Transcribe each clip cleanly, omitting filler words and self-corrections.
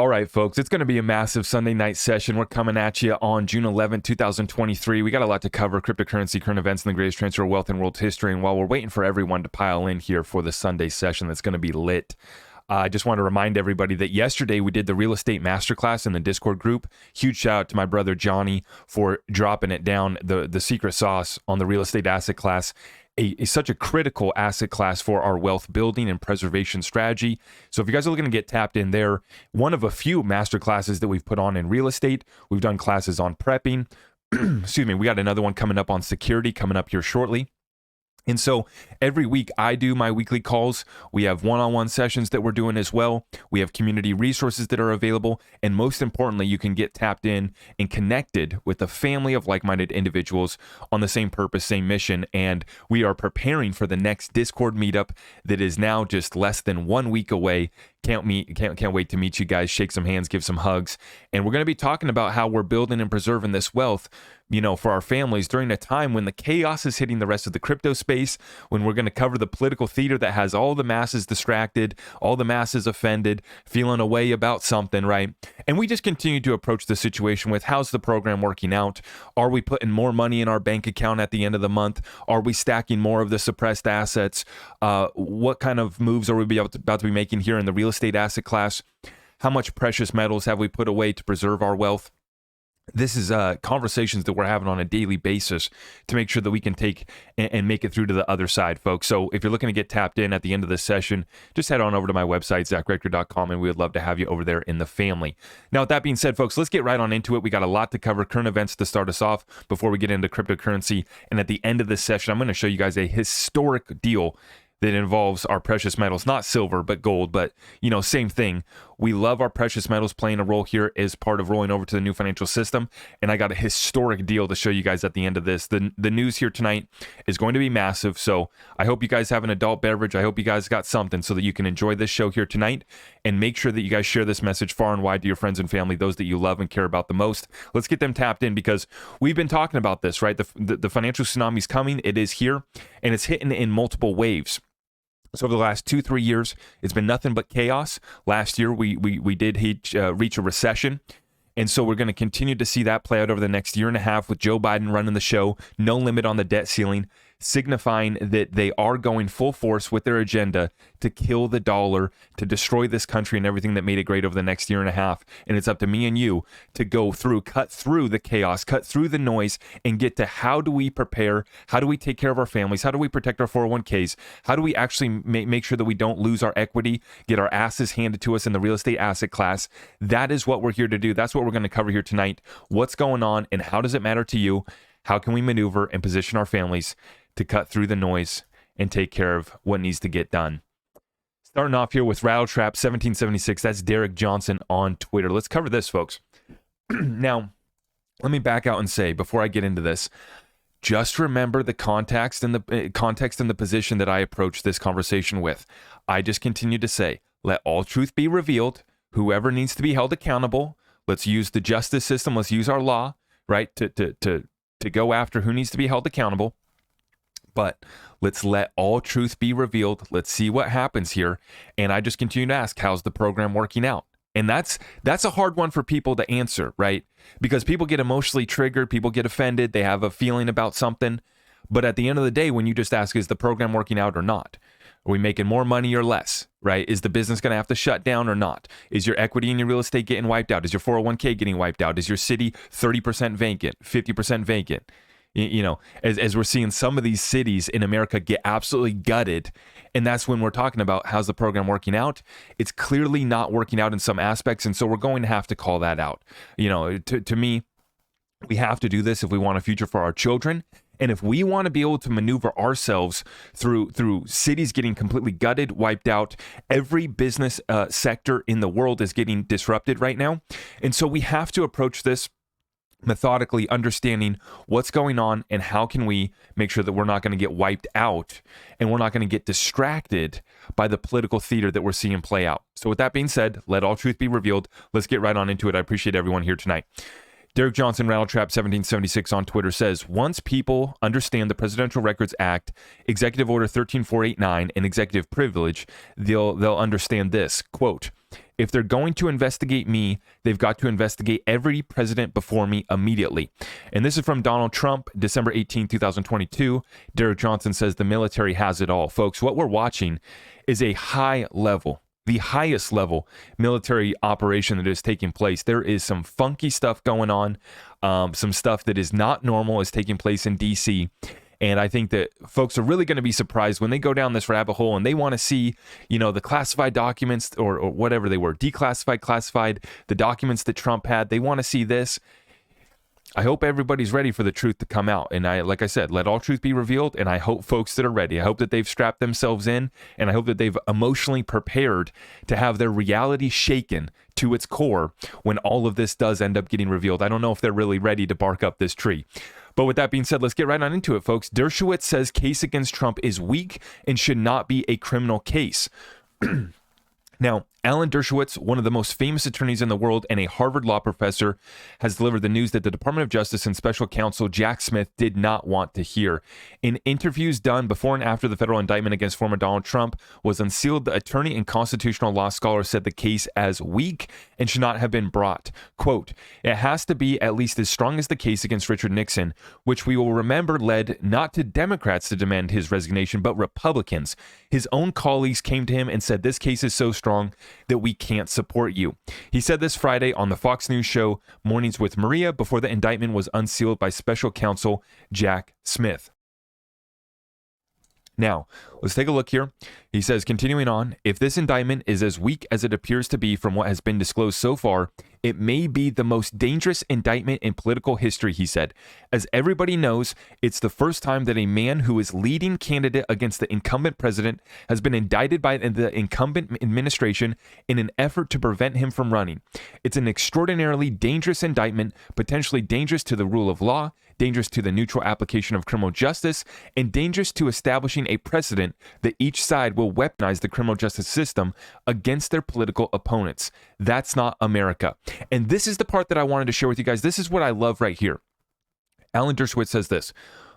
All right, folks, it's going to be a massive Sunday night session. We're coming at you on June 11th, 2023. We got a lot to cover: cryptocurrency, current events, and the greatest transfer of wealth in world history. And while we're waiting for everyone to pile in here for the Sunday session that's going to be lit, I just want to remind everybody that yesterday we did the real estate masterclass in the Discord group. Huge shout out to my brother Johnny for dropping it down, the secret sauce on the real estate asset class. Such a critical asset class for our wealth building and preservation strategy. So if you guys are looking to get tapped in there, one of a few master classes that we've put on in real estate. We've done classes on prepping. Excuse me. We got another one coming up on security coming up here shortly. And so every week I do my weekly calls. We have one-on-one sessions that we're doing as well. We have community resources that are available. And most importantly, you can get tapped in and connected with a family of like-minded individuals on the same purpose, same mission. And we are preparing for the next Discord meetup that is now just less than 1 week away. Can't wait to meet you guys, shake some hands, give some hugs. And we're going to be talking about how we're building and preserving this wealth, for our families during a time when the chaos is hitting the rest of the crypto space, when we're going to cover the political theater that has all the masses distracted, all the masses offended, feeling a way about something, right? And we just continue to approach the situation with, how's the program working out? Are we putting more money in our bank account at the end of the month? Are we stacking more of the suppressed assets? What kind of moves are we about to be making here in the real estate asset class? How much precious metals have we put away to preserve our wealth? This is conversations that we're having on a daily basis to make sure that we can take and make it through to the other side, folks. So if you're looking to get tapped in at the end of this session, just head on over to my website, zachrector.com, and we would love to have you over there in the family. Now, with that being said, folks, let's get right on into it. We got a lot to cover, current events to start us off before we get into cryptocurrency. And at the end of this session, I'm going to show you guys a historic deal that involves our precious metals, not silver, but gold, but, same thing. We love our precious metals playing a role here as part of rolling over to the new financial system. And I got a historic deal to show you guys at the end of this. The news here tonight is going to be massive. So I hope you guys have an adult beverage. I hope you guys got something so that you can enjoy this show here tonight, and make sure that you guys share this message far and wide to your friends and family, those that you love and care about the most. Let's get them tapped in, because we've been talking about this, right? The financial tsunami is coming. It is here, and it's hitting in multiple waves. So over the last 2-3 years, it's been nothing but chaos. Last year, we did reach a recession. And so we're going to continue to see that play out over the next year and a half with Joe Biden running the show, no limit on the debt ceiling, signifying that they are going full force with their agenda to kill the dollar, to destroy this country and everything that made it great over the next year and a half. And it's up to me and you to go through, cut through the chaos, cut through the noise, and get to, how do we prepare? How do we take care of our families? How do we protect our 401ks? How do we actually make sure that we don't lose our equity, get our asses handed to us in the real estate asset class? That is what we're here to do. That's what we're going to cover here tonight. What's going on, and how does it matter to you? How can we maneuver and position our families to cut through the noise and take care of what needs to get done? Starting off here with Rattletrap 1776. That's Derek Johnson on Twitter. Let's cover this, folks. Now, let me back out and say, before I get into this, just remember the context and the position that I approach this conversation with. I just continue to say, let all truth be revealed. Whoever needs to be held accountable. Let's use the justice system. Let's use our law, right, to go after who needs to be held accountable. But let's let all truth be revealed. Let's see what happens here. And I just continue to ask, how's the program working out? And that's a hard one for people to answer, right? Because people get emotionally triggered, people get offended, they have a feeling about something. But at the end of the day, when you just ask, is the program working out or not? Are we making more money or less, right? Is the business going to have to shut down or not? Is your equity in your real estate getting wiped out? Is your 401k getting wiped out? Is your city 30% vacant, 50% vacant? As we're seeing some of these cities in America get absolutely gutted. And that's when we're talking about, how's the program working out? It's clearly not working out in some aspects. And so we're going to have to call that out. To me, we have to do this if we want a future for our children. And if we want to be able to maneuver ourselves through cities getting completely gutted, wiped out, every business sector in the world is getting disrupted right now. And so we have to approach this methodically, understanding what's going on and how can we make sure that we're not going to get wiped out and we're not going to get distracted by the political theater that we're seeing play out. So with that being said, let all truth be revealed. Let's get right on into it. I appreciate everyone here tonight. Derek Johnson, Rattletrap 1776 on Twitter says, once people understand the Presidential Records Act, Executive Order 13489, and executive privilege, they'll understand this. Quote, If they're going to investigate me, they've got to investigate every president before me immediately. And this is from Donald Trump, December 18, 2022. Derek Johnson says the military has it all. Folks, what we're watching is a high level, the highest level military operation that is taking place. There is some funky stuff going on. Some stuff that is not normal is taking place in D.C., and I think that folks are really going to be surprised when they go down this rabbit hole and they want to see, the classified documents or whatever they were, declassified, classified, the documents that Trump had. They want to see this. I hope everybody's ready for the truth to come out. And like I said, let all truth be revealed. And I hope folks that are ready, I hope that they've strapped themselves in, and I hope that they've emotionally prepared to have their reality shaken to its core when all of this does end up getting revealed. I don't know if they're really ready to bark up this tree. But with that being said, let's get right on into it, folks. Dershowitz says case against Trump is weak and should not be a criminal case. Now, Alan Dershowitz, one of the most famous attorneys in the world and a Harvard law professor, has delivered the news that the Department of Justice and Special Counsel Jack Smith did not want to hear. In interviews done before and after the federal indictment against former Donald Trump was unsealed, the attorney and constitutional law scholar said the case as weak and should not have been brought. Quote, "It has to be at least as strong as the case against Richard Nixon, which we will remember led not to Democrats to demand his resignation, but Republicans. His own colleagues came to him and said, this case is so strong that we can't support you." He said this Friday on the Fox News show Mornings with Maria before the indictment was unsealed by special counsel Jack Smith. Now, let's take a look here. He says, continuing on, if this indictment is as weak as it appears to be from what has been disclosed so far, it may be the most dangerous indictment in political history, he said. As everybody knows, it's the first time that a man who is leading candidate against the incumbent president has been indicted by the incumbent administration in an effort to prevent him from running. It's an extraordinarily dangerous indictment, potentially dangerous to the rule of law, dangerous to the neutral application of criminal justice, and dangerous to establishing a precedent that each side will weaponize the criminal justice system against their political opponents. That's not America. And this is the part that I wanted to share with you guys. This is what I love right here. Alan Dershowitz says this.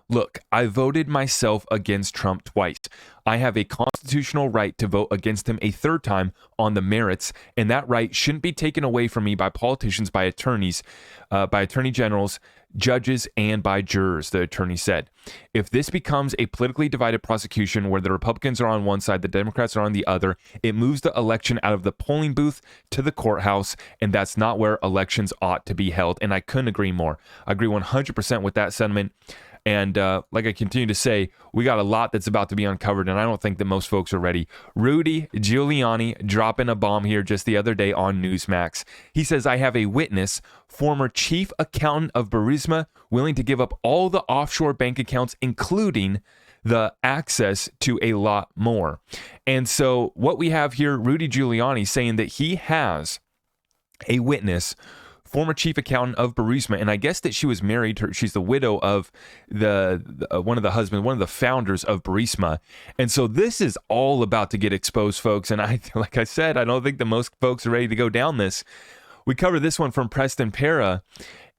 Look, I voted myself against Trump twice. I have a constitutional right to vote against him a third time on the merits, and that right shouldn't be taken away from me by politicians, by attorneys, by attorney generals, judges, and by jurors, the attorney said. If this becomes a politically divided prosecution where the Republicans are on one side, the Democrats are on the other, it moves the election out of the polling booth to the courthouse, and that's not where elections ought to be held. And I couldn't agree more. I agree 100% with that sentiment. And like I continue to say, we got a lot that's about to be uncovered, and I don't think that most folks are ready. Rudy Giuliani dropping a bomb here just the other day on Newsmax. He says, I have a witness, former chief accountant of Burisma, willing to give up all the offshore bank accounts, including the access to a lot more. And so what we have here, Rudy Giuliani saying that he has a witness, former chief accountant of Burisma, and I guess that she was married. She's the widow of one of the founders of Burisma, and so this is all about to get exposed, folks. And like I said, I don't think that most folks are ready to go down this. We cover this one from Preston Para,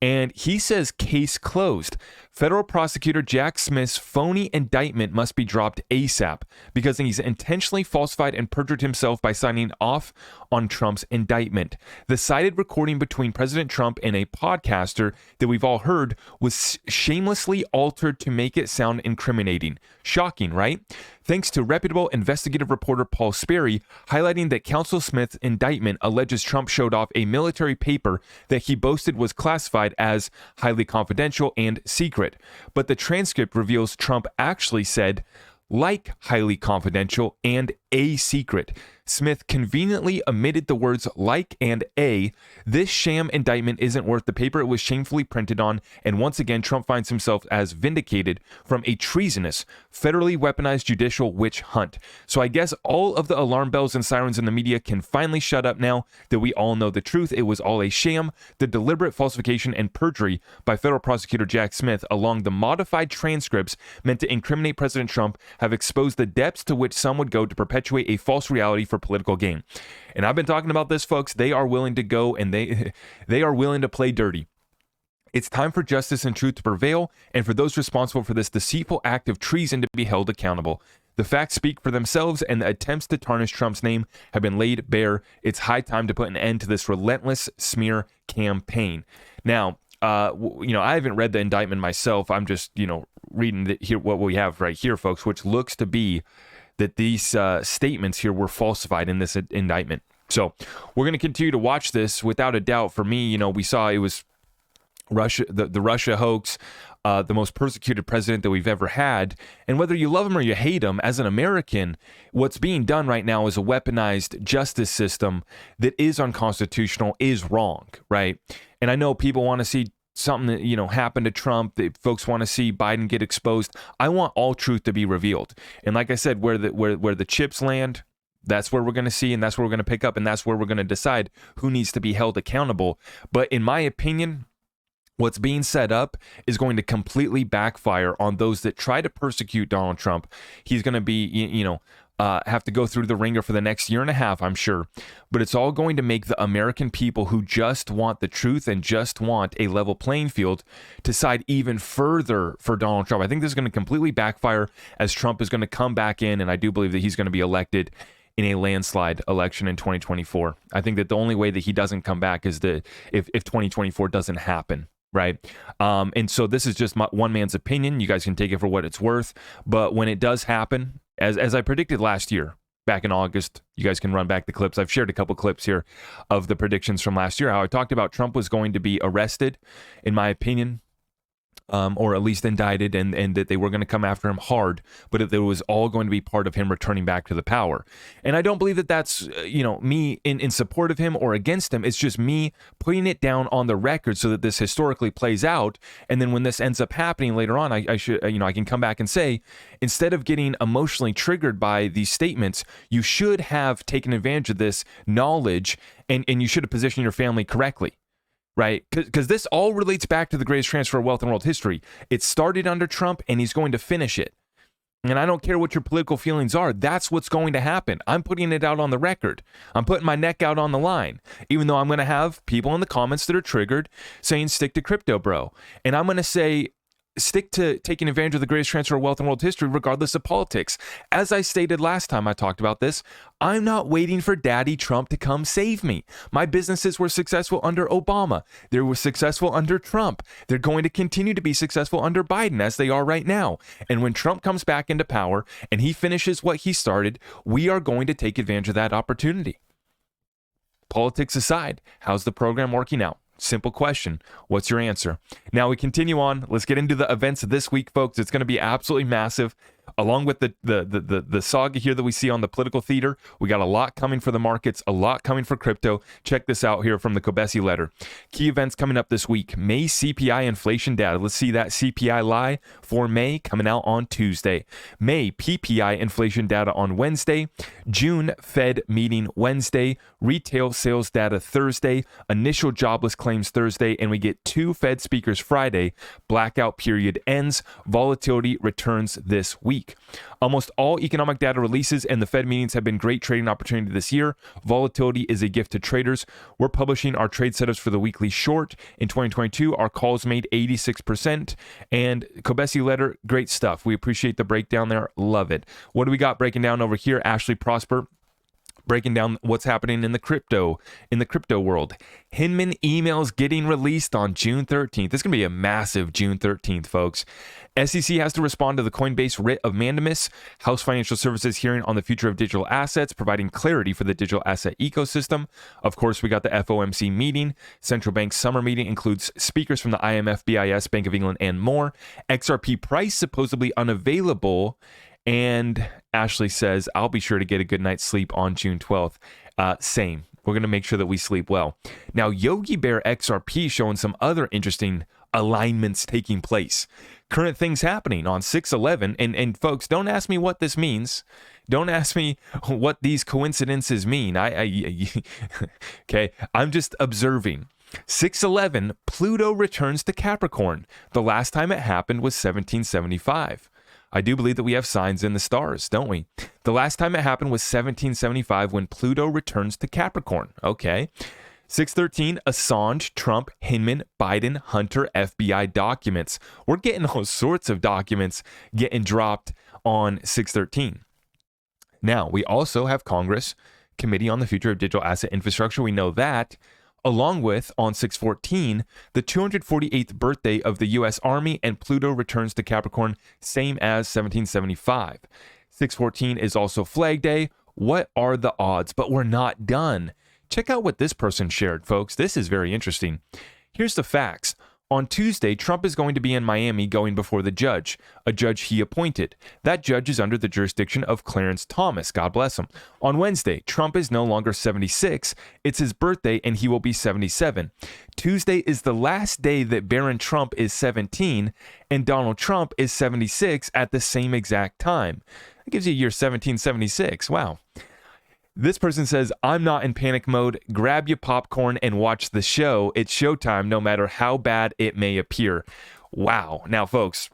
and he says case closed. Federal prosecutor Jack Smith's phony indictment must be dropped ASAP because he's intentionally falsified and perjured himself by signing off on Trump's indictment. The cited recording between President Trump and a podcaster that we've all heard was shamelessly altered to make it sound incriminating. Shocking, right? Thanks to reputable investigative reporter Paul Sperry highlighting that Counsel Smith's indictment alleges Trump showed off a military paper that he boasted was classified as highly confidential and secret. But the transcript reveals Trump actually said, like highly confidential and a secret. Smith conveniently omitted the words like and a. This sham indictment isn't worth the paper it was shamefully printed on, and once again Trump finds himself as vindicated from a treasonous, federally weaponized judicial witch hunt. So I guess all of the alarm bells and sirens in the media can finally shut up now that we all know the truth. It was all a sham. The deliberate falsification and perjury by federal prosecutor Jack Smith along the modified transcripts meant to incriminate President Trump have exposed the depths to which some would go to perpetuate a false reality for political gain. And I've been talking about this, folks. They are willing to go and they are willing to play dirty. It's time for justice and truth to prevail, and for those responsible for this deceitful act of treason to be held accountable. The facts speak for themselves, and the attempts to tarnish Trump's name have been laid bare. It's high time to put an end to this relentless smear campaign. Now, I haven't read the indictment myself. I'm just, reading here what we have right here, folks, which looks to be that these statements here were falsified in this indictment. So we're going to continue to watch this. Without a doubt, for me, we saw it was Russia, the Russia hoax, the most persecuted president that we've ever had. And whether you love him or you hate him, as an American, what's being done right now is a weaponized justice system that is unconstitutional, is wrong, right? And I know people want to see something that, happen to Trump, that folks want to see Biden get exposed. I want all truth to be revealed. And like I said, where the chips land, that's where we're going to see, and that's where we're going to pick up, and that's where we're going to decide who needs to be held accountable. But in my opinion, what's being set up is going to completely backfire on those that try to persecute Donald Trump. He's going to be, have to go through the ringer for the next year and a half, I'm sure. But it's all going to make the American people who just want the truth and just want a level playing field to side even further for Donald Trump. I think this is going to completely backfire as Trump is going to come back in, and I do believe that he's going to be elected in a landslide election in 2024. I think that the only way that he doesn't come back is if 2024 doesn't happen. Right. And so this is just one man's opinion. You guys can take it for what it's worth. But when it does happen, as I predicted last year, back in August, you guys can run back the clips. I've shared a couple clips here of the predictions from last year, how I talked about Trump was going to be arrested, in my opinion, or at least indicted, and that they were going to come after him hard, but it was all going to be part of him returning back to the power. And I don't believe that that's, me in support of him or against him. It's just me putting it down on the record so that this historically plays out. And then when this ends up happening later on, I should, I can come back and say, instead of getting emotionally triggered by these statements, you should have taken advantage of this knowledge, and you should have positioned your family correctly. Right? Because this all relates back to the greatest transfer of wealth in world history. It started under Trump, and he's going to finish it. And I don't care what your political feelings are. That's what's going to happen. I'm putting it out on the record. I'm putting my neck out on the line, even though I'm going to have people in the comments that are triggered saying, stick to crypto, bro. And I'm going to say, stick to taking advantage of the greatest transfer of wealth in world history, regardless of politics. As I stated last time I talked about this, I'm not waiting for Daddy Trump to come save me. My businesses were successful under Obama. They were successful under Trump. They're going to continue to be successful under Biden, as they are right now. And when Trump comes back into power and he finishes what he started, we are going to take advantage of that opportunity. Politics aside, how's the program working out? Simple question. What's your answer? Now we continue on. Let's get into the events of this week, folks. It's going to be absolutely massive. Along with the saga here that we see on the political theater, we got a lot coming for the markets, a lot coming for crypto. Check this out here from the Kobesi letter. Key events coming up this week. May CPI inflation data. Let's see that CPI lie for May coming out on Tuesday. May PPI inflation data on Wednesday. June Fed meeting Wednesday. Retail sales data Thursday. Initial jobless claims Thursday. And we get 2 Fed speakers Friday. Blackout period ends. Volatility returns this week. Almost all economic data releases and the Fed meetings have been great trading opportunity this year. Volatility is a gift to traders. We're publishing our trade setups for the weekly short. In 2022, our calls made 86%. And Kobesi letter, great stuff. We appreciate the breakdown there. Love it. What do we got breaking down over here? Ashley Prosper breaking down what's happening in the crypto world. Hinman emails getting released on June 13th. It's going to be a massive June 13th, folks. SEC has to respond to the Coinbase writ of mandamus. House Financial Services hearing on the future of digital assets, providing clarity for the digital asset ecosystem. Of course, we got the FOMC meeting. Central Bank summer meeting includes speakers from the IMF, BIS, Bank of England, and more. XRP price supposedly unavailable. And Ashley says, I'll be sure to get a good night's sleep on June 12th. Same. We're going to make sure that we sleep well. Now, Yogi Bear XRP showing some other interesting alignments taking place. Current things happening on 6/11. And folks, don't ask me what this means. Don't ask me what these coincidences mean. Okay, I'm just observing. 6/11, Pluto returns to Capricorn. The last time it happened was 1775. I do believe that we have signs in the stars, don't we? The last time it happened was 1775 when Pluto returns to Capricorn. Okay. 613, Assange, Trump, Hinman, Biden, Hunter, FBI documents. We're getting all sorts of documents getting dropped on 613. Now, we also have Congress Committee on the Future of Digital Asset Infrastructure. We know that, along with, on 614, the 248th birthday of the U.S. Army, and Pluto returns to Capricorn, same as 1775. 614 is also Flag Day. What are the odds? But we're not done. Check out what this person shared, folks. This is very interesting. Here's the facts. On Tuesday, Trump is going to be in Miami going before the judge, a judge he appointed. That judge is under the jurisdiction of Clarence Thomas. God bless him. On Wednesday, Trump is no longer 76. It's his birthday, and he will be 77. Tuesday is the last day that Barron Trump is 17, and Donald Trump is 76 at the same exact time. That gives you year 1776. Wow. This person says, I'm not in panic mode. Grab your popcorn and watch the show. It's showtime, no matter how bad it may appear. Wow. Now, folks,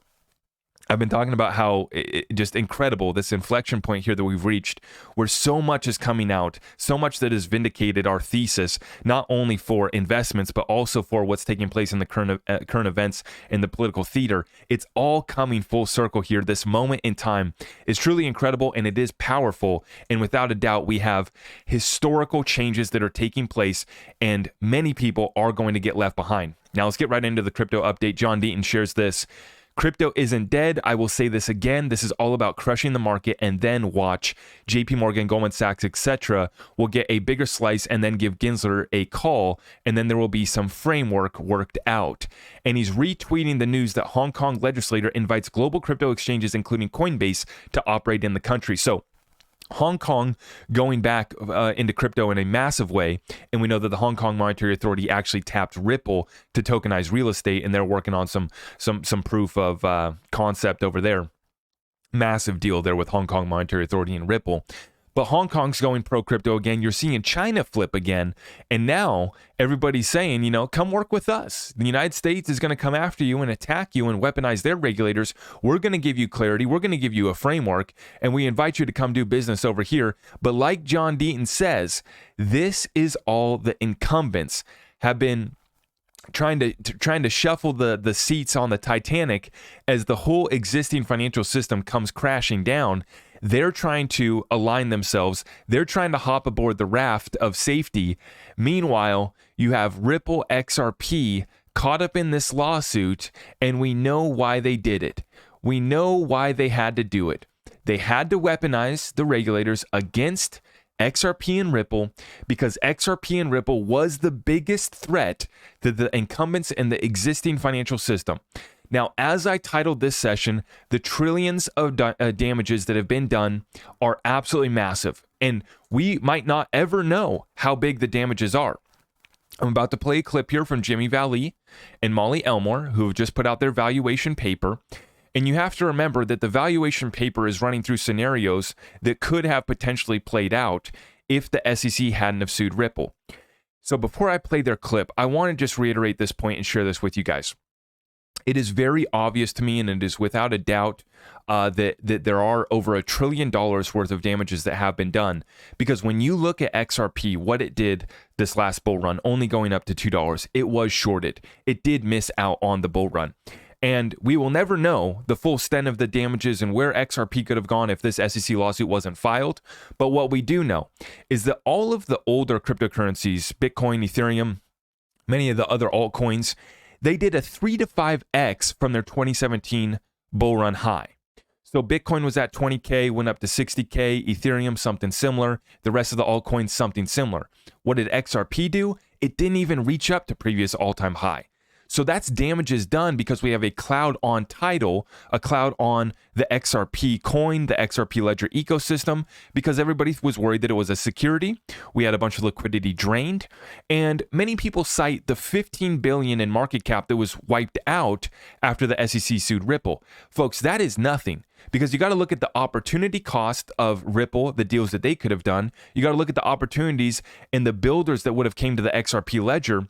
I've been talking about how just incredible this inflection point here that we've reached, where so much is coming out, so much that has vindicated our thesis, not only for investments, but also for what's taking place in the current events in the political theater. It's all coming full circle here. This moment in time is truly incredible, and it is powerful. And without a doubt, we have historical changes that are taking place, and many people are going to get left behind. Now, let's get right into the crypto update. John Deaton shares this. Crypto isn't dead. I will say this again. This is all about crushing the market, and then watch JP Morgan, Goldman Sachs, etc. will get a bigger slice and then give Gensler a call, and then there will be some framework worked out. And he's retweeting the news that Hong Kong legislator invites global crypto exchanges, including Coinbase, to operate in the country. So Hong Kong going back into crypto in a massive way, and we know that the Hong Kong Monetary Authority actually tapped Ripple to tokenize real estate, and they're working on some proof of concept over there. Massive deal there with Hong Kong Monetary Authority and Ripple. But Hong Kong's going pro-crypto again. You're seeing China flip again. And now everybody's saying, come work with us. The United States is going to come after you and attack you and weaponize their regulators. We're going to give you clarity. We're going to give you a framework. And we invite you to come do business over here. But like John Deaton says, this is all the incumbents have been trying to shuffle the seats on the Titanic as the whole existing financial system comes crashing down. They're trying to align themselves. They're trying to hop aboard the raft of safety. Meanwhile, you have Ripple XRP caught up in this lawsuit, and we know why they did it. We know why they had to do it. They had to weaponize the regulators against XRP and Ripple, because XRP and Ripple was the biggest threat to the incumbents in the existing financial system. Now, as I titled this session, the trillions of damages that have been done are absolutely massive, and we might not ever know how big the damages are. I'm about to play a clip here from Jimmy Valley and Molly Elmore, who have just put out their valuation paper. And you have to remember that the valuation paper is running through scenarios that could have potentially played out if the SEC hadn't have sued Ripple. So before I play their clip, I want to just reiterate this point and share this with you guys. It is very obvious to me, and it is without a doubt that there are over $1 trillion worth of damages that have been done. Because when you look at XRP, what it did this last bull run, only going up to $2, it was shorted. It did miss out on the bull run. And we will never know the full extent of the damages and where XRP could have gone if this SEC lawsuit wasn't filed. But what we do know is that all of the older cryptocurrencies, Bitcoin, Ethereum, many of the other altcoins, they did a 3 to 5x from their 2017 bull run high. So Bitcoin was at 20K, went up to 60K, Ethereum, something similar. The rest of the altcoins, something similar. What did XRP do? It didn't even reach up to previous all-time high. So that's damages done because we have a cloud on title, a cloud on the XRP coin, the XRP ledger ecosystem, because everybody was worried that it was a security. We had a bunch of liquidity drained, and many people cite the $15 billion in market cap that was wiped out after the SEC sued Ripple. Folks, that is nothing, because you got to look at the opportunity cost of Ripple, the deals that they could have done. You got to look at the opportunities and the builders that would have came to the XRP ledger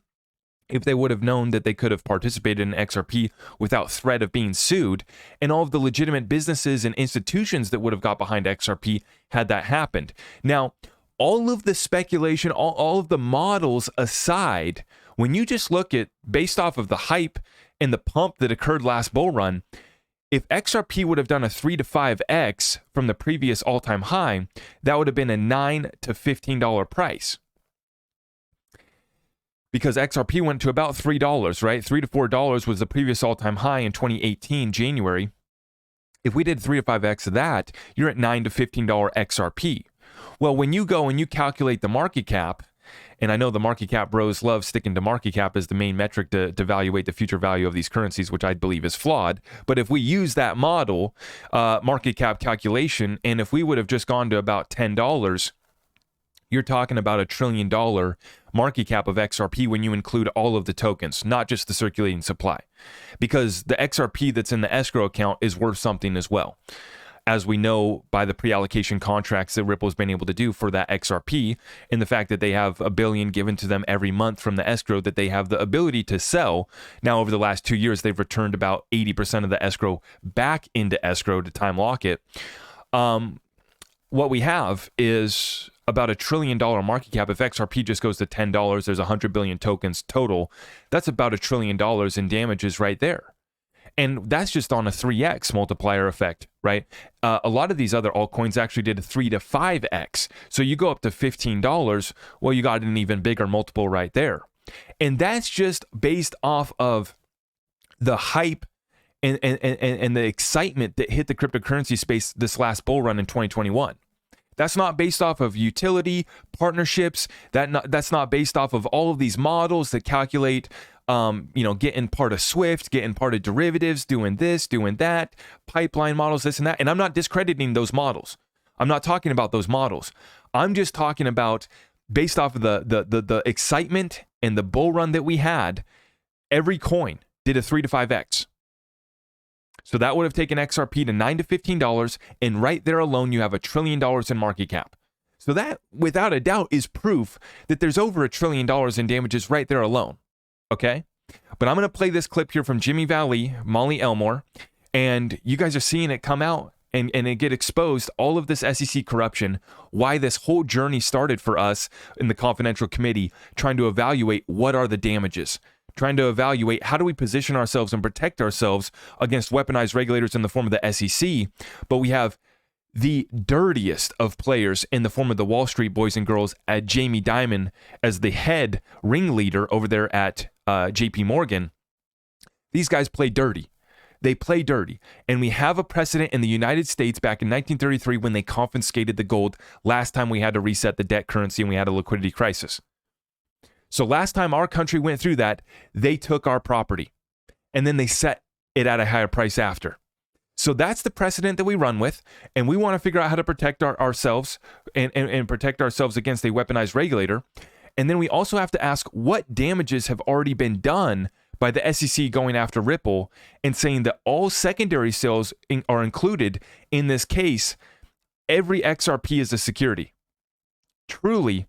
if they would have known that they could have participated in XRP without threat of being sued, and all of the legitimate businesses and institutions that would have got behind XRP had that happened. Now, all of the speculation, all of the models aside, when you just look at based off of the hype and the pump that occurred last bull run, if XRP would have done a 3 to 5x from the previous all-time high, that would have been a $9 to $15 price. Because XRP went to about $3, right? $3 to $4 was the previous all-time high in 2018, January. If we did 3 to 5x of that, you're at $9 to $15 XRP. Well, when you go and you calculate the market cap, and I know the market cap bros love sticking to market cap as the main metric to evaluate the future value of these currencies, which I believe is flawed. But if we use that model, market cap calculation, and if we would have just gone to about $10, you're talking about $1 trillion market cap of XRP when you include all of the tokens, not just the circulating supply. Because the XRP that's in the escrow account is worth something as well, as we know by the pre-allocation contracts that Ripple's been able to do for that XRP, and the fact that they have $1 billion given to them every month from the escrow that they have the ability to sell. Now, over the last 2 years, they've returned about 80% of the escrow back into escrow to time lock it. What we have is about $1 trillion market cap. If XRP just goes to $10, there's 100 billion tokens total. That's about $1 trillion in damages right there. And that's just on a 3x multiplier effect, right? A lot of these other altcoins actually did a 3 to 5x. So you go up to $15, well, you got an even bigger multiple right there. And that's just based off of the hype and the excitement that hit the cryptocurrency space this last bull run in 2021. That's not based off of utility, partnerships. That's not based off of all of these models that calculate, getting part of Swift, getting part of derivatives, doing this, doing that, pipeline models, this and that. And I'm not discrediting those models. I'm not talking about those models. I'm just talking about based off of the excitement and the bull run that we had, every coin did a 3 to 5x. So that would have taken XRP to $9 to $15, and right there alone, you have $1 trillion in market cap. So that, without a doubt, is proof that there's over $1 trillion in damages right there alone. Okay? But I'm going to play this clip here from Jimmy Valley, Molly Elmore, and you guys are seeing it come out and it get exposed, all of this SEC corruption, why this whole journey started for us in the confidential committee, trying to evaluate what are the damages. Trying to evaluate how do we position ourselves and protect ourselves against weaponized regulators in the form of the SEC. But we have the dirtiest of players in the form of the Wall Street boys and girls at Jamie Dimon as the head ringleader over there at JP Morgan. These guys play dirty. They play dirty. And we have a precedent in the United States back in 1933 when they confiscated the gold. Last time we had to reset the debt currency and we had a liquidity crisis. So last time our country went through that, they took our property and then they set it at a higher price after. So that's the precedent that we run with. And we want to figure out how to protect ourselves and protect ourselves against a weaponized regulator. And then we also have to ask what damages have already been done by the SEC going after Ripple and saying that all secondary sales are included in this case. Every XRP is a security. Truly,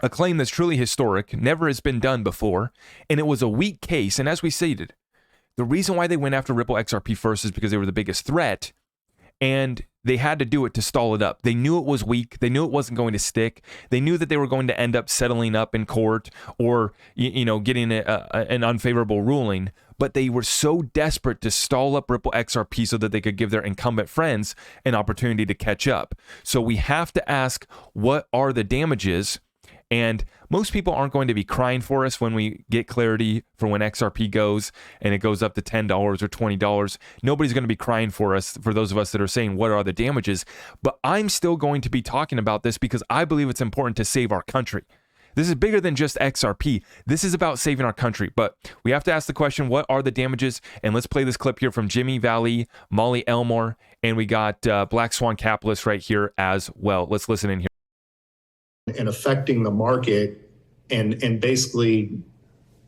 a claim that's truly historic, never has been done before, and it was a weak case. And as we stated, the reason why they went after Ripple XRP first is because they were the biggest threat, and they had to do it to stall it up. They knew it was weak. They knew it wasn't going to stick. They knew that they were going to end up settling up in court or getting an unfavorable ruling, but they were so desperate to stall up Ripple XRP so that they could give their incumbent friends an opportunity to catch up. So we have to ask, what are the damages? And most people aren't going to be crying for us when we get clarity for when XRP goes and it goes up to $10 or $20. Nobody's going to be crying for us, for those of us that are saying, what are the damages? But I'm still going to be talking about this because I believe it's important to save our country. This is bigger than just XRP. This is about saving our country. But we have to ask the question, what are the damages? And let's play this clip here from Jimmy Valley, Molly Elmore, and we got Black Swan Capitalist right here as well. Let's listen in here. And affecting the market and basically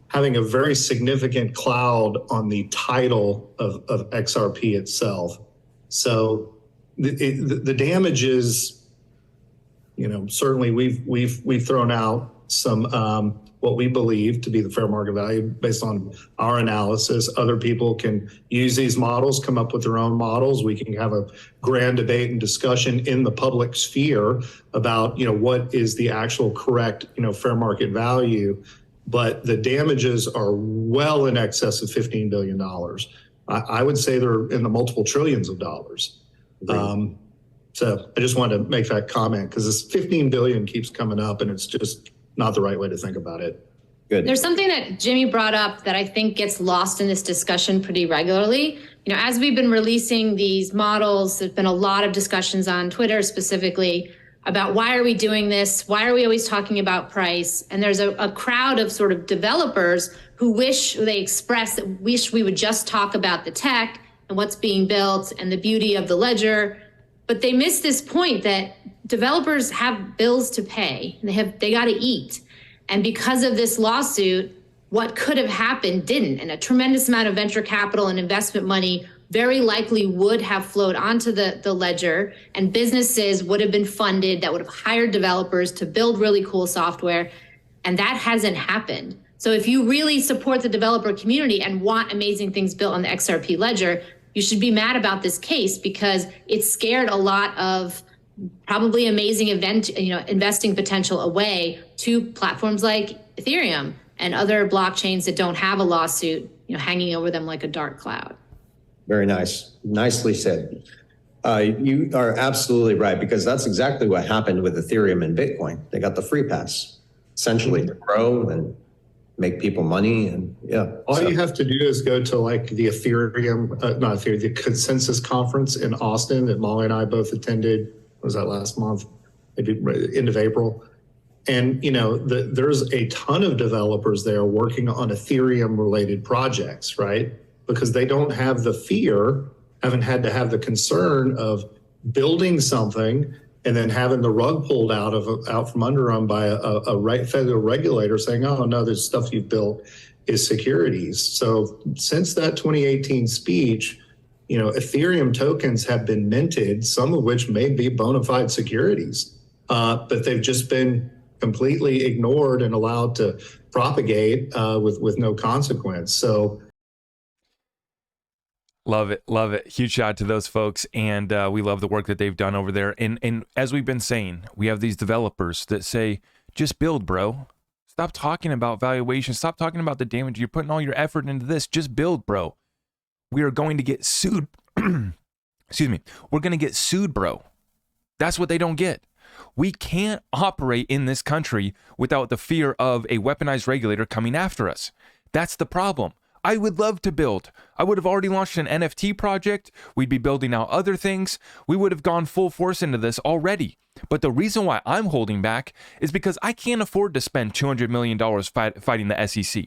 having a very significant cloud on the title of XRP itself. So the damages, certainly we've thrown out some what we believe to be the fair market value based on our analysis. Other people can use these models, come up with their own models. We can have a grand debate and discussion in the public sphere about, what is the actual correct, fair market value. But the damages are well in excess of $15 billion. I would say they're in the multiple trillions of dollars. So I just wanted to make that comment because this 15 billion keeps coming up and it's just not the right way to think about it. Good. There's something that Jimmy brought up that I think gets lost in this discussion pretty regularly. As we've been releasing these models, there's been a lot of discussions on Twitter specifically about why are we doing this? Why are we always talking about price? And there's a crowd of sort of developers who wish we would just talk about the tech and what's being built and the beauty of the ledger. But they miss this point that developers have bills to pay. They got to eat. And because of this lawsuit, what could have happened didn't. And a tremendous amount of venture capital and investment money very likely would have flowed onto the ledger, and businesses would have been funded that would have hired developers to build really cool software. And that hasn't happened. So if you really support the developer community and want amazing things built on the XRP ledger, you should be mad about this case because it scared a lot of probably amazing investing potential away to platforms like Ethereum and other blockchains that don't have a lawsuit, hanging over them like a dark cloud. Very nice. Nicely said. You are absolutely right, because that's exactly what happened with Ethereum and Bitcoin. They got the free pass, essentially, to grow and make people money. And all you have to do is go to like the the Consensus Conference in Austin that Molly and I both attended. Was that last month? Maybe end of April. And, there's a ton of developers there working on Ethereum related projects, right? Because they don't have the fear, haven't had to have the concern of building something and then having the rug pulled out from under them by a federal regulator saying, oh, no, this stuff you've built is securities. So since that 2018 speech, Ethereum tokens have been minted, some of which may be bona fide securities, but they've just been completely ignored and allowed to propagate with no consequence. So. Love it. Love it. Huge shout out to those folks. And we love the work that they've done over there. And as we've been saying, we have these developers that say, just build, bro. Stop talking about valuation. Stop talking about the damage. You're putting all your effort into this. Just build, bro. We are going to get sued. Excuse me. We're going to get sued, bro. That's what they don't get. We can't operate in this country without the fear of a weaponized regulator coming after us. That's the problem. I would love to build. I would have already launched an NFT project. We'd be building out other things. We would have gone full force into this already. But the reason why I'm holding back is because I can't afford to spend $200 million fighting the SEC.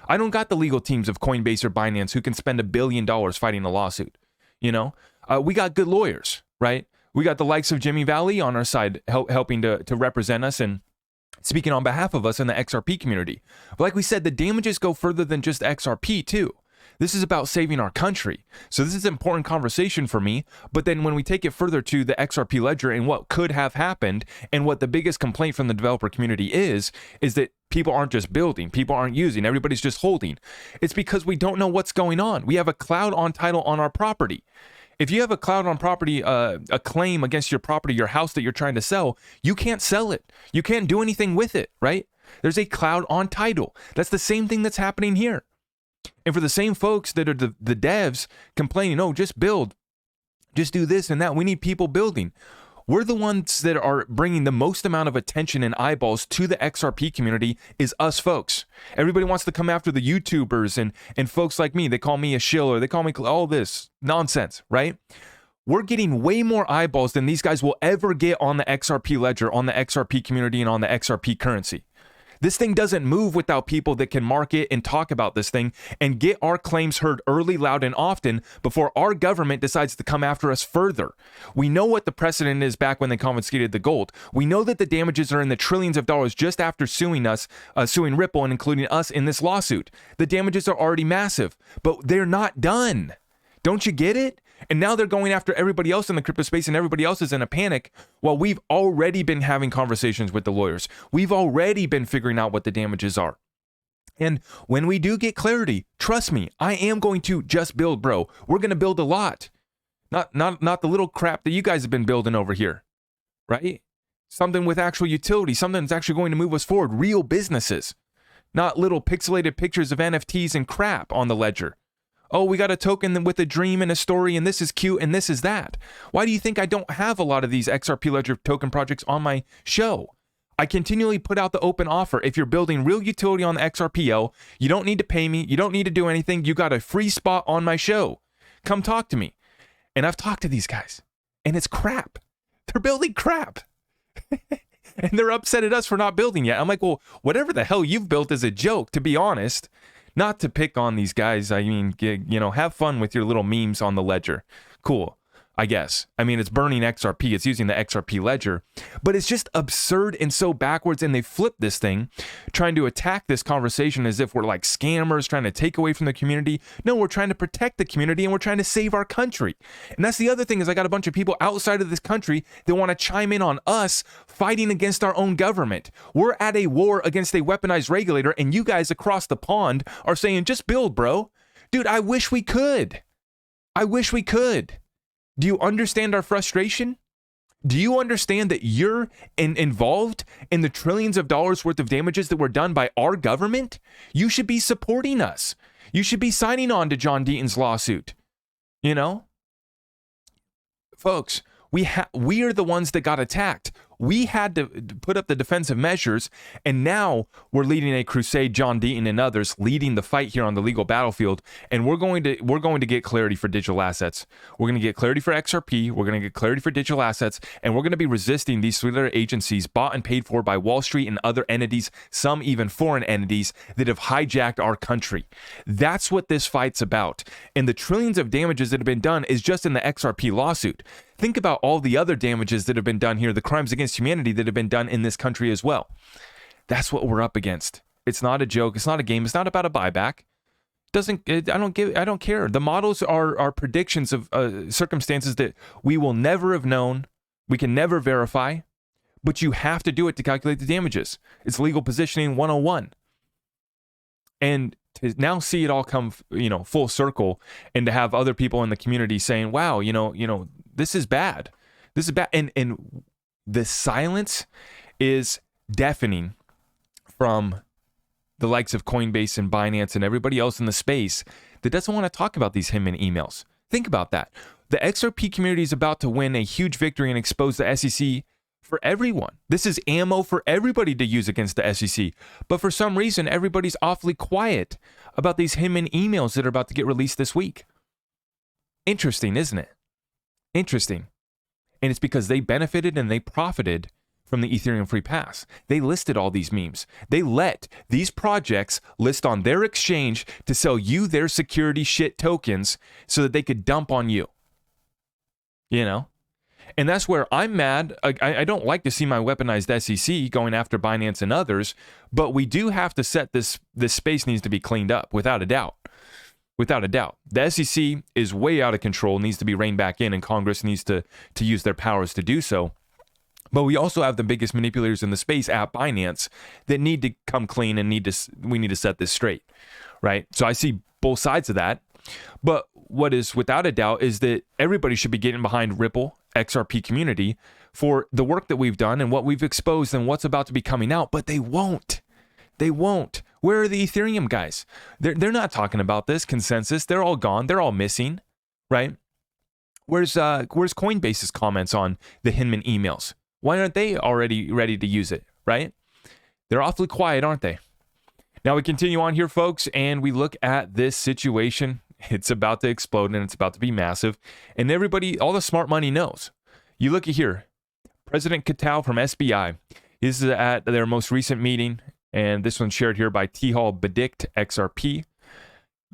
I don't got the legal teams of Coinbase or Binance who can spend $1 billion fighting a lawsuit. We got good lawyers, right? We got the likes of Jimmy Valley on our side helping to represent us and speaking on behalf of us in the XRP community. But like we said, the damages go further than just XRP too. This is about saving our country. So this is an important conversation for me. But then when we take it further to the XRP ledger and what could have happened, and what the biggest complaint from the developer community is that people aren't just building, people aren't using, everybody's just holding. It's because we don't know what's going on. We have a cloud on title on our property. If you have a cloud on property, a claim against your property, your house that you're trying to sell, you can't sell it. You can't do anything with it, right? There's a cloud on title. That's the same thing that's happening here. And for the same folks that are the devs complaining, oh, just build, just do this and that. We need people building. We're the ones that are bringing the most amount of attention and eyeballs to the XRP community is us folks. Everybody wants to come after the YouTubers and folks like me. They call me a shill or they call me all this nonsense, right? We're getting way more eyeballs than these guys will ever get on the XRP ledger, on the XRP community, and on the XRP currency. This thing doesn't move without people that can market and talk about this thing and get our claims heard early, loud, and often before our government decides to come after us further. We know what the precedent is back when they confiscated the gold. We know that the damages are in the trillions of dollars just after suing us, suing Ripple and including us in this lawsuit. The damages are already massive, but they're not done. Don't you get it? And now they're going after everybody else in the crypto space, and everybody else is in a panic while we've already been having conversations with the lawyers. We've already been figuring out what the damages are. And when we do get clarity, trust me, I am going to just build, bro. We're going to build a lot. Not the little crap that you guys have been building over here, right? Something with actual utility, something that's actually going to move us forward, real businesses, not little pixelated pictures of NFTs and crap on the ledger. Oh, we got a token with a dream and a story, and this is cute, and this is that. Why do you think I don't have a lot of these XRP Ledger token projects on my show? I continually put out the open offer. If you're building real utility on the XRPL, you don't need to pay me. You don't need to do anything. You got a free spot on my show. Come talk to me. And I've talked to these guys, and it's crap. They're building crap. And they're upset at us for not building yet. I'm like, well, whatever the hell you've built is a joke, to be honest. Not to pick on these guys. I mean, have fun with your little memes on the ledger. Cool, I guess. I mean, it's burning XRP. It's using the XRP ledger. But it's just absurd and so backwards. And they flip this thing, trying to attack this conversation as if we're like scammers trying to take away from the community. No, we're trying to protect the community, and we're trying to save our country. And that's the other thing, is I got a bunch of people outside of this country that want to chime in on us fighting against our own government. We're at a war against a weaponized regulator, and you guys across the pond are saying, just build, bro. Dude, I wish we could. I wish we could. Do you understand our frustration? Do you understand that you're involved in the trillions of dollars worth of damages that were done by our government? You should be supporting us. You should be signing on to John Deaton's lawsuit. You know? Folks, we are the ones that got attacked. We had to put up the defensive measures, and now we're leading a crusade, John Deaton and others leading the fight here on the legal battlefield, and we're going to get clarity for digital assets. We're going to get clarity for XRP, we're going to get clarity for digital assets, and we're going to be resisting these three-letter agencies bought and paid for by Wall Street and other entities, some even foreign entities that have hijacked our country. That's what this fight's about. And the trillions of damages that have been done is just in the XRP lawsuit. Think about all the other damages that have been done here, the crimes against humanity that have been done in this country as well. That's what we're up against. It's not a joke. It's not a game. It's not about a buyback. I don't care. The models are predictions of circumstances that we will never have known. We can never verify, but you have to do it to calculate the damages. It's legal positioning 101. And to now see it all come, full circle, and to have other people in the community saying, wow, this is bad. This is bad. And the silence is deafening from the likes of Coinbase and Binance and everybody else in the space that doesn't want to talk about these Hinman emails. Think about that. The XRP community is about to win a huge victory and expose the SEC for everyone. This is ammo for everybody to use against the SEC. But for some reason, everybody's awfully quiet about these Hinman emails that are about to get released this week. Interesting, isn't it? Interesting. And it's because they benefited and they profited from the Ethereum free pass. They listed all these memes. They let these projects list on their exchange to sell you their security shit tokens so that they could dump on you. And that's where I'm mad. I don't like to see my weaponized SEC going after Binance and others, but we do have to set this space needs to be cleaned up, without a doubt. Without a doubt. The SEC is way out of control, needs to be reined back in, and Congress needs to use their powers to do so. But we also have the biggest manipulators in the space at Binance that need to come clean, and we need to set this straight, right? So I see both sides of that. But what is without a doubt is that everybody should be getting behind Ripple, XRP community, for the work that we've done and what we've exposed and what's about to be coming out. But they won't. They won't. Where are the Ethereum guys? They're not talking about this consensus. They're all gone. They're all missing, right? Where's Coinbase's comments on the Hinman emails? Why aren't they already ready to use it, right? They're awfully quiet, aren't they? Now we continue on here, folks, and we look at this situation. It's about to explode, and it's about to be massive. And everybody, all the smart money knows. You look at here, President Katow from SBI. This is at their most recent meeting. And this one's shared here by T-Hall Bedict XRP.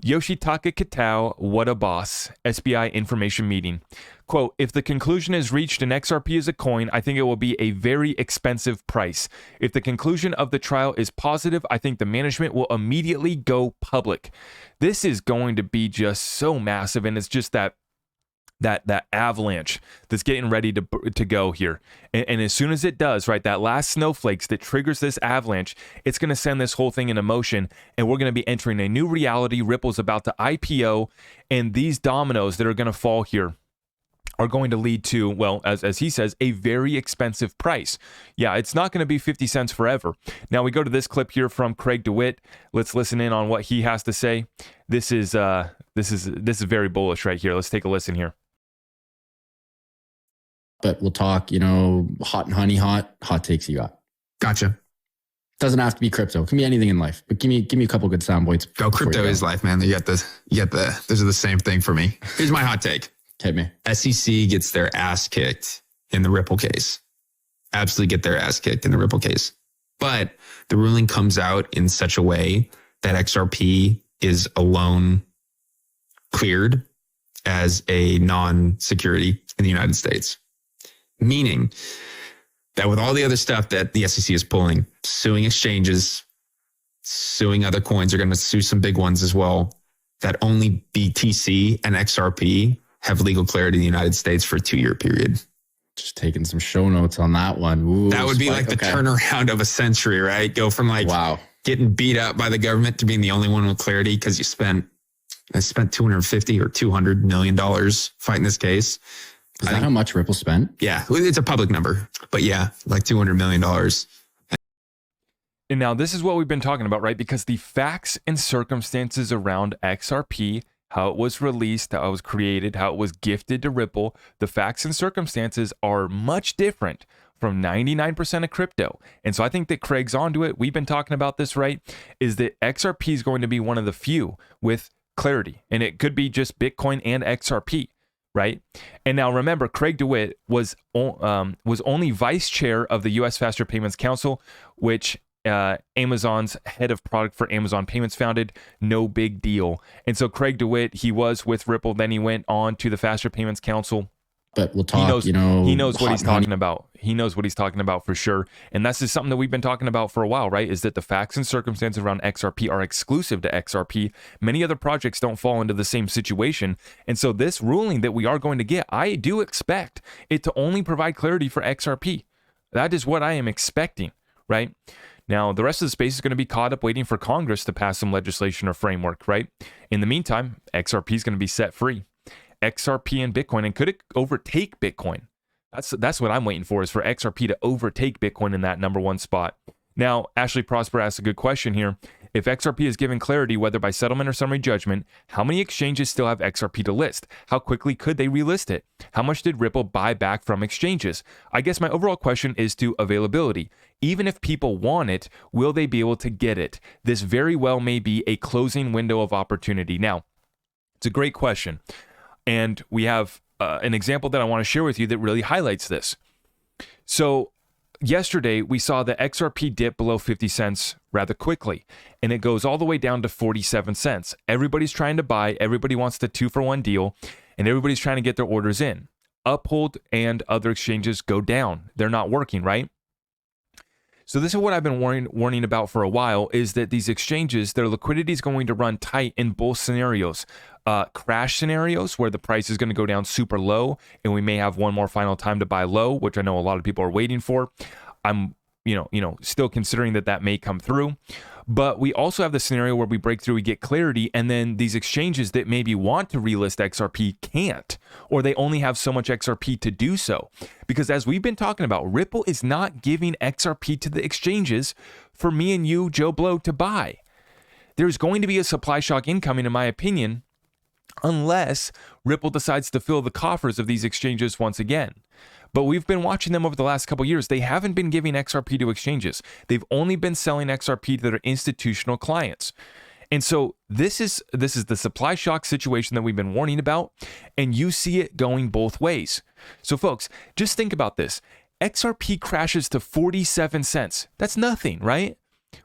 Yoshitaka Katow, what a boss. SBI information meeting. Quote, if the conclusion is reached and XRP is a coin, I think it will be a very expensive price. If the conclusion of the trial is positive, I think the management will immediately go public. This is going to be just so massive, and it's just that that avalanche that's getting ready to go here. And as soon as it does, right, that last snowflakes that triggers this avalanche, it's going to send this whole thing into motion, and we're going to be entering a new reality. Ripple's about to IPO, and these dominoes that are going to fall here are going to lead to, well, as he says, a very expensive price. Yeah, it's not going to be 50 cents forever. Now we go to this clip here from Craig DeWitt. Let's listen in on what he has to say. This is very bullish right here. Let's take a listen here. But we'll talk, hot and honey hot takes you got. Gotcha. Doesn't have to be crypto. It can be anything in life. But give me a couple good sound bites. Go, crypto is life, man. You got the those are the same thing for me. Here's my hot take. Hit me. SEC gets their ass kicked in the Ripple case. Absolutely get their ass kicked in the Ripple case. But the ruling comes out in such a way that XRP is alone cleared as a non-security in the United States. Meaning that with all the other stuff that the SEC is pulling, suing exchanges, suing other coins, they're going to sue some big ones as well, that only BTC and XRP have legal clarity in the United States for a 2-year period. Just taking some show notes on that one. Ooh, that would be like the turnaround of a century, right? Go from getting beat up by the government to being the only one with clarity because I spent $250 or $200 million fighting this case. Is that how much Ripple spent? Yeah, it's a public number, but yeah, like $200 million. And now this is what we've been talking about, right? Because the facts and circumstances around XRP, how it was released, how it was created, how it was gifted to Ripple, the facts and circumstances are much different from 99% of crypto. And so I think that Craig's onto it. We've been talking about this, right? Is that XRP is going to be one of the few with clarity. And it could be just Bitcoin and XRP. Right. And now remember, Craig DeWitt was only vice chair of the U.S. Faster Payments Council, which Amazon's head of product for Amazon Payments founded. No big deal. And so Craig DeWitt, he was with Ripple. Then he went on to the Faster Payments Council. But we'll talk, he knows what he's talking about. He knows what he's talking about for sure. And that's just something that we've been talking about for a while, right? Is that the facts and circumstances around XRP are exclusive to XRP. Many other projects don't fall into the same situation. And so this ruling that we are going to get, I do expect it to only provide clarity for XRP. That is what I am expecting, right? Now, the rest of the space is going to be caught up waiting for Congress to pass some legislation or framework, right? In the meantime, XRP is going to be set free. XRP and Bitcoin, and could it overtake Bitcoin? That's what I'm waiting for, is for XRP to overtake Bitcoin in that number one spot. Now, Ashley Prosper asks a good question here. If XRP is given clarity, whether by settlement or summary judgment, how many exchanges still have XRP to list? How quickly could they relist it? How much did Ripple buy back from exchanges? I guess my overall question is to availability. Even if people want it, will they be able to get it? This very well may be a closing window of opportunity. Now, it's a great question. And we have an example that I want to share with you that really highlights this. So yesterday, we saw the XRP dip below 50 cents rather quickly, and it goes all the way down to 47 cents. Everybody's trying to buy. Everybody wants the 2-for-1 deal, and everybody's trying to get their orders in. Uphold and other exchanges go down. They're not working, right? So this is what I've been warning about for a while, is that these exchanges, their liquidity is going to run tight in both scenarios. Crash scenarios where the price is going to go down super low and we may have one more final time to buy low, which I know a lot of people are waiting for. I'm still considering that may come through. But we also have the scenario where we break through, we get clarity, and then these exchanges that maybe want to relist XRP can't, or they only have so much XRP to do so. Because as we've been talking about, Ripple is not giving XRP to the exchanges for me and you, Joe Blow, to buy. There's going to be a supply shock incoming, in my opinion, unless Ripple decides to fill the coffers of these exchanges once again. But we've been watching them over the last couple of years. They haven't been giving XRP to exchanges. They've only been selling XRP to their institutional clients. And so this is the supply shock situation that we've been warning about, and you see it going both ways. So folks, just think about this. XRP crashes to 47 cents. That's nothing, right?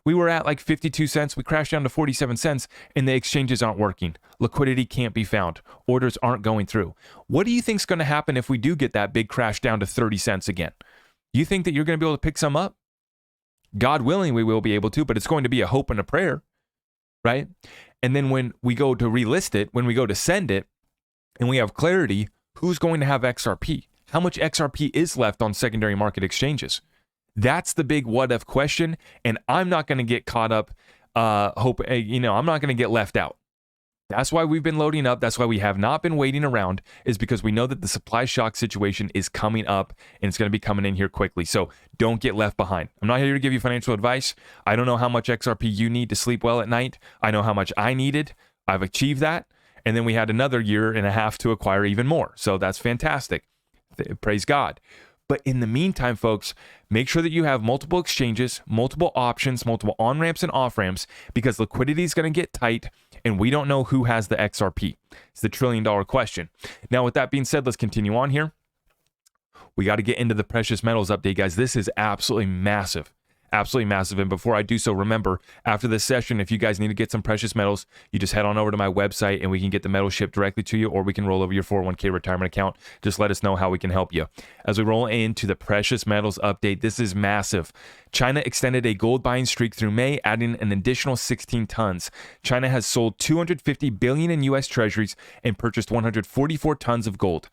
We were at like 52 cents. We crashed down to 47 cents and the exchanges aren't working. Liquidity can't be found. Orders aren't going through. What do you think is going to happen if we do get that big crash down to 30 cents again? You think that you're going to be able to pick some up? God willing, we will be able to, but it's going to be a hope and a prayer, right? And then when we go to relist it, when we go to send it, and we have clarity, who's going to have XRP? How much XRP is left on secondary market exchanges? That's the big what if question. And I'm not going to get caught up. I'm not going to get left out. That's why we've been loading up. That's why we have not been waiting around, is because we know that the supply shock situation is coming up and it's going to be coming in here quickly. So don't get left behind. I'm not here to give you financial advice. I don't know how much XRP you need to sleep well at night. I know how much I needed. I've achieved that. And then we had another year and a half to acquire even more. So that's fantastic. Praise God. But in the meantime, folks, make sure that you have multiple exchanges, multiple options, multiple on-ramps and off-ramps, because liquidity is going to get tight and we don't know who has the XRP. It's the $1 trillion question. Now, with that being said, let's continue on here. We got to get into the precious metals update, guys. This is absolutely massive. Absolutely massive. And before I do so, remember, after this session, if you guys need to get some precious metals, you just head on over to my website and we can get the metal shipped directly to you, or we can roll over your 401k retirement account. Just let us know how we can help you. As we roll into the precious metals update, this is massive. China extended a gold buying streak through May, adding an additional 16 tons. China has sold $250 billion in U.S. treasuries and purchased 144 tons of gold.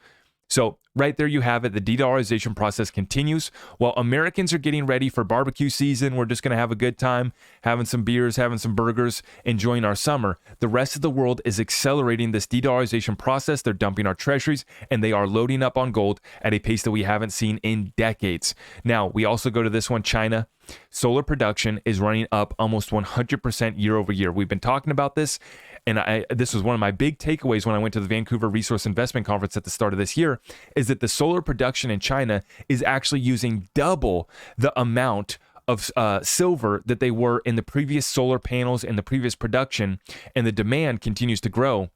So right there you have it. The de-dollarization process continues. While Americans are getting ready for barbecue season, we're just going to have a good time, having some beers, having some burgers, enjoying our summer. The rest of the world is accelerating this de-dollarization process. They're dumping our treasuries and they are loading up on gold at a pace that we haven't seen in decades. Now, we also go to this one, China. Solar production is running up almost 100% year over year. We've been talking about this. And this was one of my big takeaways when I went to the Vancouver Resource Investment Conference at the start of this year, is that the solar production in China is actually using double the amount of silver that they were in the previous solar panels and the previous production, and the demand continues to grow.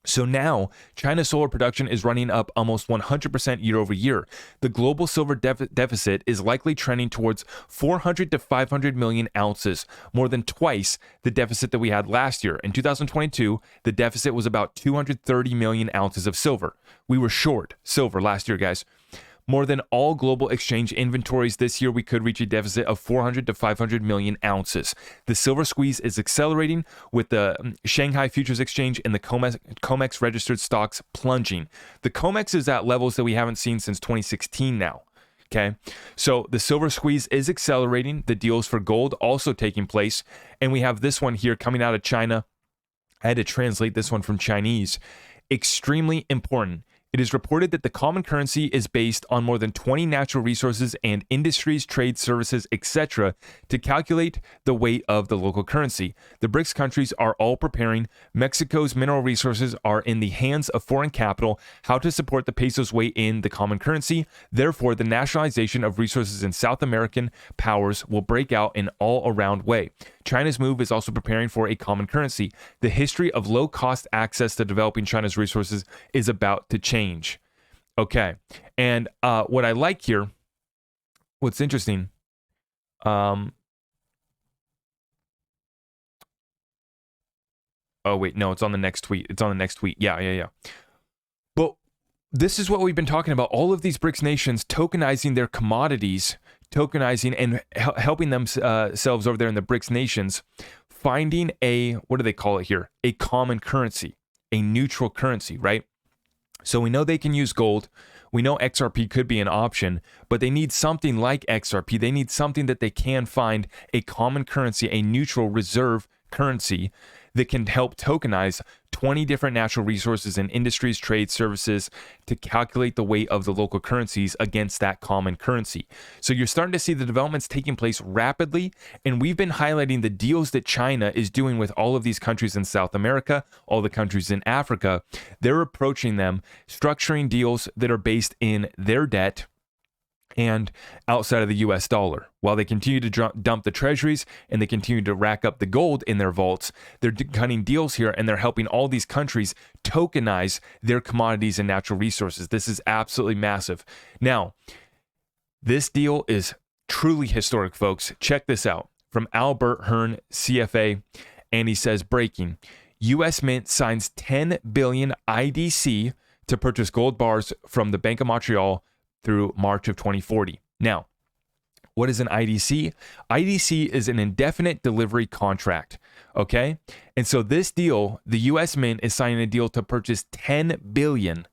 So now, China's solar production is running up almost 100% year over year. The global silver deficit is likely trending towards 400 to 500 million ounces, more than twice the deficit that we had last year. In 2022, the deficit was about 230 million ounces of silver. We were short silver last year, guys. More than all global exchange inventories this year, we could reach a deficit of 400 to 500 million ounces. The silver squeeze is accelerating, with the Shanghai Futures Exchange and the COMEX registered stocks plunging. The COMEX is at levels that we haven't seen since 2016 now. Okay, so the silver squeeze is accelerating. The deals for gold also taking place. And we have this one here coming out of China. I had to translate this one from Chinese. Extremely important. It is reported that the common currency is based on more than 20 natural resources and industries, trade, services, etc. to calculate the weight of the local currency. The BRICS countries are all preparing. Mexico's mineral resources are in the hands of foreign capital. How to support the peso's weight in the common currency. Therefore, the nationalization of resources in South American powers will break out in all-around way. China's move is also preparing for a common currency. The history of low-cost access to developing China's resources is about to change. Okay, and what I like here, what's interesting, oh wait, no, it's on the next tweet. It's on the next tweet. Yeah. But this is what we've been talking about. All of these BRICS nations tokenizing their commodities, tokenizing and helping themselves over there in the BRICS nations, finding a, what do they call it here? A common currency, a neutral currency, right? So we know they can use gold. We know XRP could be an option, but they need something like XRP. They need something that they can find a common currency, a neutral reserve currency that can help tokenize 20 different natural resources and industries, trade, services to calculate the weight of the local currencies against that common currency. So you're starting to see the developments taking place rapidly, and we've been highlighting the deals that China is doing with all of these countries in South America, all the countries in Africa. They're approaching them, structuring deals that are based in their debt and outside of the US dollar. While they continue to dump the treasuries and they continue to rack up the gold in their vaults, they're cutting deals here and they're helping all these countries tokenize their commodities and natural resources. This is absolutely massive. Now, this deal is truly historic, folks. Check this out from Albert Hearn, CFA, and he says, breaking, US Mint signs 10 billion IDC to purchase gold bars from the Bank of Montreal through March of 2040. Now, what is an IDC? IDC is an indefinite delivery contract, okay? And so this deal, the US Mint is signing a deal to purchase 10 billion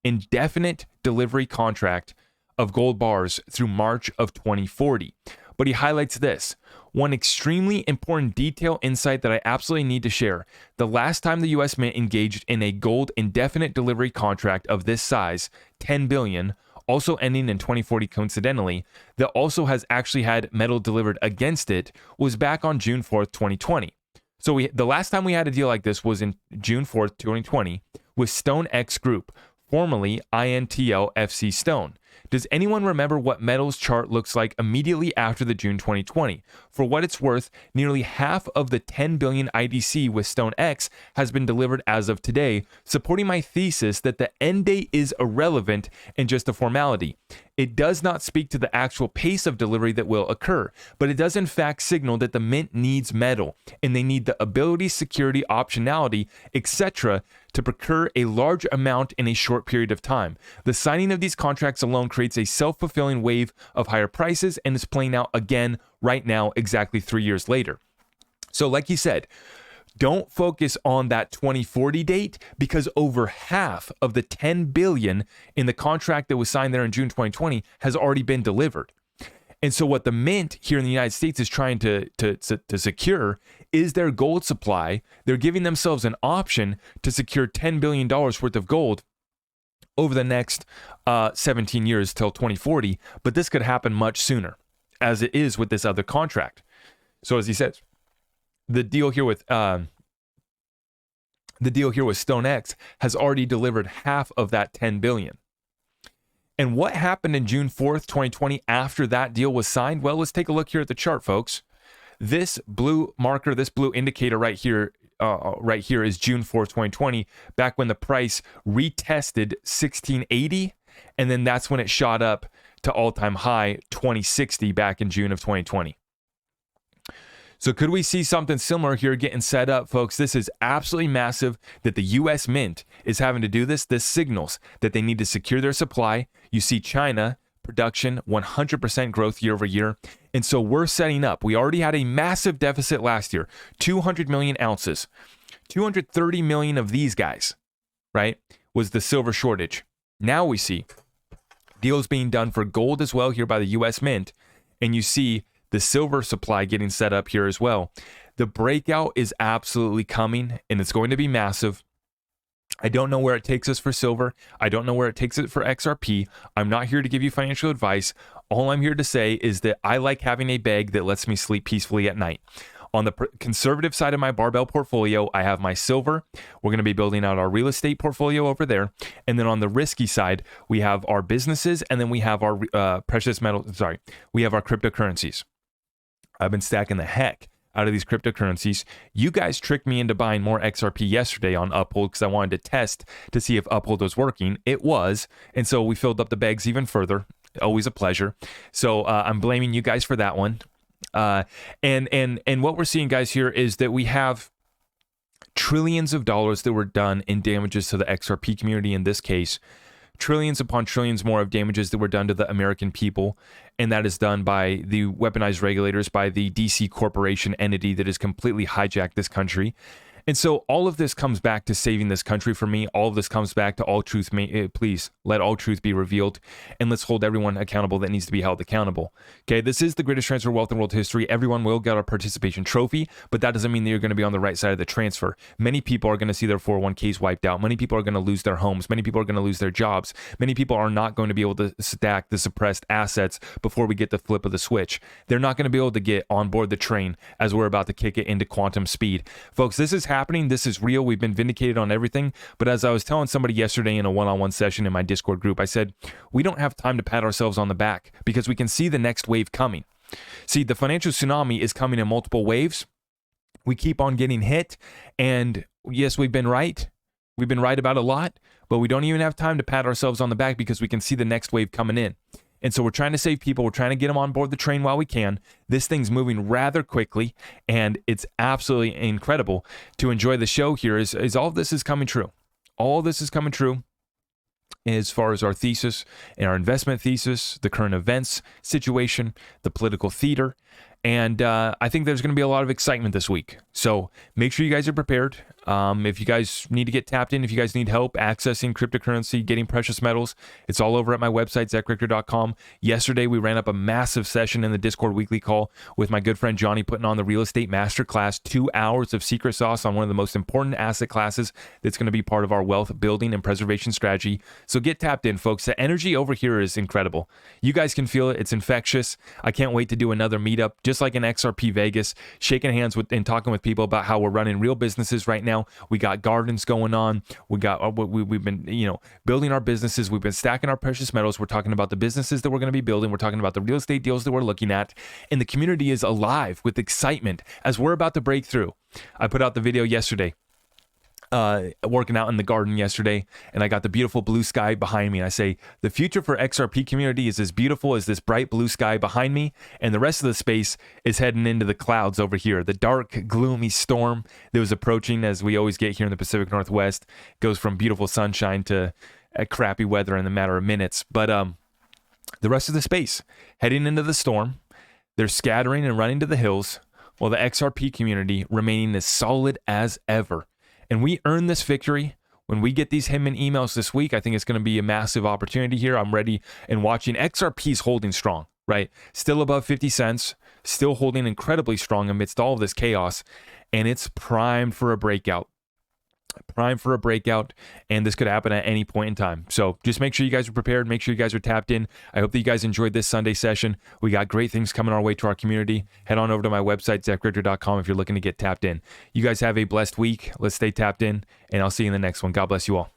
indefinite delivery contract of gold bars through March of 2040. But he highlights this. One extremely important detail insight that I absolutely need to share. The last time the US Mint engaged in a gold indefinite delivery contract of this size, 10 billion, also ending in 2040 coincidentally, that also has actually had metal delivered against it, was back on June 4th, 2020. So the last time we had a deal like this was in June 4th, 2020 with StoneX Group, formerly INTL FC Stone. Does anyone remember what metal's chart looks like immediately after the June 2020? For what it's worth, nearly half of the 10 billion IDC with StoneX has been delivered as of today, supporting my thesis that the end date is irrelevant and just a formality. It does not speak to the actual pace of delivery that will occur, but it does in fact signal that the mint needs metal and they need the ability, security, optionality, etc. to procure a large amount in a short period of time. The signing of these contracts alone creates a self-fulfilling wave of higher prices and is playing out again right now, exactly 3 years later. So like he said, don't focus on that 2040 date because over half of the 10 billion in the contract that was signed there in June 2020 has already been delivered. And so what the mint here in the United States is trying to secure is their gold supply. They're giving themselves an option to secure $10 billion worth of gold over the next 17 years till 2040. But this could happen much sooner, as it is with this other contract. So as he says, the deal here with StoneX has already delivered half of that 10 billion. And what happened in June 4th, 2020 after that deal was signed? Well, let's take a look here at the chart, folks. This blue marker, this blue indicator right here is June 4th, 2020, back when the price retested 1680, and then that's when it shot up to all-time high 2060 back in June of 2020. So could we see something similar here getting set up, folks? This is absolutely massive that the U.S. Mint is having to do this. This signals that they need to secure their supply. You see China production 100% growth year over year. And so we're setting up. We already had a massive deficit last year, 200 million ounces. 230 million of these guys, right, was the silver shortage. Now we see deals being done for gold as well here by the U.S. Mint. And you see the silver supply getting set up here as well. The breakout is absolutely coming and it's going to be massive. I don't know where it takes us for silver. I don't know where it takes it for XRP. I'm not here to give you financial advice. All I'm here to say is that I like having a bag that lets me sleep peacefully at night. On the conservative side of my barbell portfolio, I have my silver. We're going to be building out our real estate portfolio over there. And then on the risky side, we have our businesses and then we have our we have our cryptocurrencies. I've been stacking the heck out of these cryptocurrencies. You guys tricked me into buying more XRP yesterday on Uphold because I wanted to test to see if Uphold was working. It was. And so we filled up the bags even further. Always a pleasure. So I'm blaming you guys for that one. And what we're seeing, guys, here is that we have trillions of dollars that were done in damages to the XRP community in this case. Trillions upon trillions more of damages that were done to the American people, and that is done by the weaponized regulators, by the DC corporation entity that has completely hijacked this country. And so all of this comes back to saving this country for me. All of this comes back to all truth. Please let all truth be revealed, and let's hold everyone accountable that needs to be held accountable. Okay, this is the greatest transfer of wealth in world history. Everyone will get a participation trophy, but that doesn't mean that you're going to be on the right side of the transfer. Many people are going to see their 401ks wiped out. Many people are going to lose their homes. Many people are going to lose their jobs. Many people are not going to be able to stack the suppressed assets before we get the flip of the switch. They're not going to be able to get on board the train as we're about to kick it into quantum speed. Folks, this is happening. This is real. We've been vindicated on everything. But as I was telling somebody yesterday in a one-on-one session in my Discord group, I said, we don't have time to pat ourselves on the back because we can see the next wave coming. See, the financial tsunami is coming in multiple waves. We keep on getting hit. And yes, we've been right. We've been right about a lot, but we don't even have time to pat ourselves on the back because we can see the next wave coming in. And so we're trying to save people. We're trying to get them on board the train while we can. This thing's moving rather quickly, and it's absolutely incredible to enjoy the show here is all of this is coming true. All this is coming true as far as our thesis and our investment thesis, the current events situation, the political theater. And I think there's going to be a lot of excitement this week. So make sure you guys are prepared. If you guys need to get tapped in, if you guys need help accessing cryptocurrency, getting precious metals, it's all over at my website, zachrector.com. Yesterday, we ran up a massive session in the Discord weekly call with my good friend Johnny, putting on the real estate masterclass, 2 hours of secret sauce on one of the most important asset classes that's going to be part of our wealth building and preservation strategy. So get tapped in, folks. The energy over here is incredible. You guys can feel it. It's infectious. I can't wait to do another meetup, just like in XRP Vegas, shaking hands with and talking with people about how we're running real businesses right now. We got gardens going on. We've been, building our businesses. We've been stacking our precious metals. We're talking about the businesses that we're going to be building. We're talking about the real estate deals that we're looking at. And the community is alive with excitement as we're about to break through. I put out the video yesterday, working out in the garden yesterday, and I got the beautiful blue sky behind me. And I say, the future for XRP community is as beautiful as this bright blue sky behind me, and the rest of the space is heading into the clouds over here. The dark, gloomy storm that was approaching, as we always get here in the Pacific Northwest, goes from beautiful sunshine to crappy weather in the matter of minutes. But the rest of the space heading into the storm, they're scattering and running to the hills, while the XRP community remaining as solid as ever. And we earn this victory when we get these Hinman emails this week. I think it's going to be a massive opportunity here. I'm ready and watching. XRP's holding strong, right? Still above 50 cents, still holding incredibly strong amidst all of this chaos. And it's primed for a breakout. And this could happen at any point in time. So just make sure you guys are prepared. Make sure you guys are tapped in. I hope that you guys enjoyed this Sunday session. We got great things coming our way to our community. Head on over to my website, zachrector.com, if you're looking to get tapped in. You guys have a blessed week. Let's stay tapped in, and I'll see you in the next one. God bless you all.